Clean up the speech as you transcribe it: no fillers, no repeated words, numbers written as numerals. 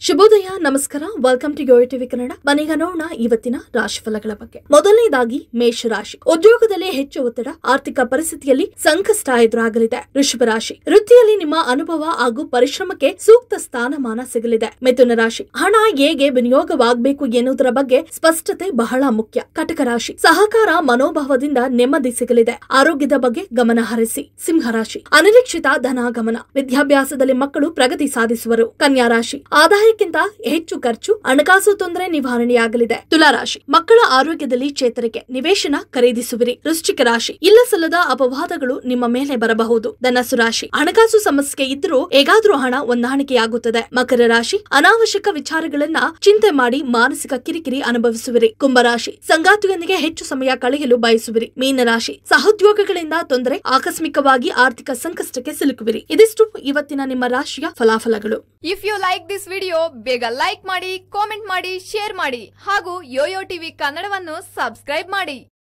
ಶುಭೋದಯ ನಮಸ್ಕಾರ welcome to YoYo TV Kannada. ಬನ್ನೀಗ ನೋಡೋಣ ಇವತ್ತಿನ ರಾಶಿಫಲಗಳ ಬಗ್ಗೆ. ಮೊದಲನೇದಾಗಿ ಮೇಷ ರಾಶಿ. ಉದ್ಯೋಗದಲ್ಲಿ ಹೆಚ್ಚು ಒತ್ತಡ, ಆರ್ಥಿಕ ಪರಿಸ್ಥಿತಿಯಲ್ಲಿ ಸಂಕಷ್ಟ ಎದುರಾಗಲಿದೆ. ವೃಷಭ ರಾಶಿ. ವೃತ್ತಿಯಲ್ಲಿ ನಿಮ್ಮ ಅನುಭವ ಹಾಗೂ ಪರಿಶ್ರಮಕ್ಕೆ ಸೂಕ್ತ ಸ್ಥಾನಮಾನ ಸಿಗಲಿದೆ. ಮಿಥುನ ರಾಶಿ. ಹಣ ಹೇಗೆ ವಿನಿಯೋಗವಾಗಬೇಕು ಎನ್ನುವುದರ ಬಗ್ಗೆ ಸ್ಪಷ್ಟತೆ ಬಹಳ ಮುಖ್ಯ. ಕಟಕ ರಾಶಿ. ಸಹಕಾರ ಮನೋಭಾವದಿಂದ ನೆಮ್ಮದಿ ಸಿಗಲಿದೆ. ಆರೋಗ್ಯದ ಬಗ್ಗೆ ಗಮನ ಹರಿಸಿ. ಸಿಂಹ ರಾಶಿ. ಅನಿರೀಕ್ಷಿತ ಧನಾಗಮನ, ವಿದ್ಯಾಭ್ಯಾಸದಲ್ಲಿ ಮಕ್ಕಳು ಪ್ರಗತಿ ಸಾಧಿಸುವರು. ಕನ್ಯಾ ರಾಶಿ. ಆದಾಯಕ್ಕಿಂತ ಹೆಚ್ಚು ಖರ್ಚು, ಹಣಕಾಸು ತೊಂದರೆ ನಿವಾರಣೆಯಾಗಲಿದೆ. ತುಲಾ ರಾಶಿ. ಮಕ್ಕಳ ಆರೋಗ್ಯದಲ್ಲಿ ಚೇತರಿಕೆ, ನಿವೇಶನ ಖರೀದಿಸುವಿರಿ. ವೃಶ್ಚಿಕ ರಾಶಿ. ಇಲ್ಲ ಸಲ್ಲದ ಅಪವಾದಗಳು ನಿಮ್ಮ ಮೇಲೆ ಬರಬಹುದು. ಧನಸ್ಸು ರಾಶಿ. ಹಣಕಾಸು ಸಮಸ್ಯೆ ಇದ್ರೂ ಹೇಗಾದ್ರೂ ಹಣ ಹೊಂದಾಣಿಕೆಯಾಗುತ್ತದೆ. ಮಕರ ರಾಶಿ. ಅನಾವಶ್ಯಕ ವಿಚಾರಗಳನ್ನ ಚಿಂತೆ ಮಾಡಿ ಮಾನಸಿಕ ಕಿರಿಕಿರಿ ಅನುಭವಿಸುವಿರಿ. ಕುಂಭರಾಶಿ. ಸಂಗಾತಿಯೊಂದಿಗೆ ಹೆಚ್ಚು ಸಮಯ ಕಳೆಯಲು ಬಯಸುವಿರಿ. ಮೀನರಾಶಿ. ಸಹೋದ್ಯೋಗಗಳಿಂದ ತೊಂದರೆ, ಆಕಸ್ಮಿಕವಾಗಿ ಆರ್ಥಿಕ ಸಂಕಷ್ಟಕ್ಕೆ ಸಿಲುಕುವಿರಿ. ಇದಿಷ್ಟು ಇವತ್ತಿನ ನಿಮ್ಮ ರಾಶಿಯ ಫಲಾಫಲಗಳು. If you like this video, ಬೇಗ ಲೈಕ್ ಮಾಡಿ, ಕಾಮೆಂಟ್ ಮಾಡಿ, ಶೇರ್ ಮಾಡಿ ಹಾಗೂ ಯೋಯೋ ಟಿವಿ ಕನ್ನಡವನ್ನು ಸಬ್ಸ್ಕ್ರೈಬ್ ಮಾಡಿ.